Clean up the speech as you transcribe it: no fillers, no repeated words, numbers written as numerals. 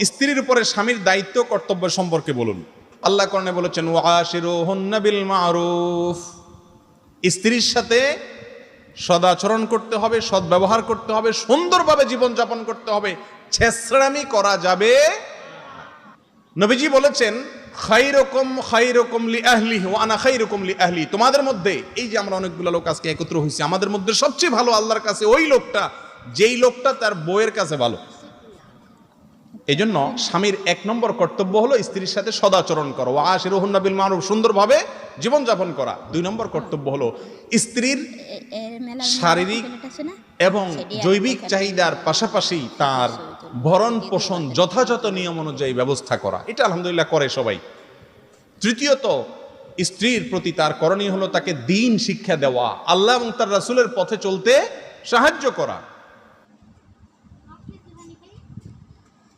স্ত্রীর উপরে স্বামীর দায়িত্ব কর্তব্য সম্পর্কে বলুন। আল্লাহ কোরআনে বলেছেন ওয়াশিরুহুন্না বিল মারুফ, স্ত্রীর সাথে সদাচরণ করতে হবে, সদ্ব্যবহার করতে হবে, সুন্দরভাবে জীবনযাপন করতে হবে, ছেঁচড়ামি করা যাবে। নবীজি বলেছেন খাইরুকুম খাইরুকুম লিআহলিহি ওয়া আনা খাইরুকুম লিআহলি, তোমাদের মধ্যে এই যে আমরা অনেকগুলো লোক আজকে একত্র হইছি, আমাদের মধ্যে সবচেয়ে ভালো আল্লাহর কাছে ওই লোকটা যেই লোকটা তার বউয়ের কাছে ভালো। এই জন্য স্বামীর 1 নম্বর কর্তব্য হলো স্ত্রীর সাথে সদাচরণ করা, ওয়াশিরুহুন্না বিল মারুফ, সুন্দরভাবে জীবনযাপন করা। 2 নম্বর কর্তব্য হলো স্ত্রীর শারীরিক এবং জৈবিক চাহিদার পাশাপাশি তার ভরণ পোষণ যথাযথ নিয়ম অনুযায়ী ব্যবস্থা করা। এটা আলহামদুলিল্লাহ করে সবাই। তৃতীয়ত স্ত্রীর প্রতি তার করণীয় হলো তাকে দ্বীন শিক্ষা দেওয়া, আল্লাহ এবং তার রাসূলের পথে চলতে সাহায্য করা।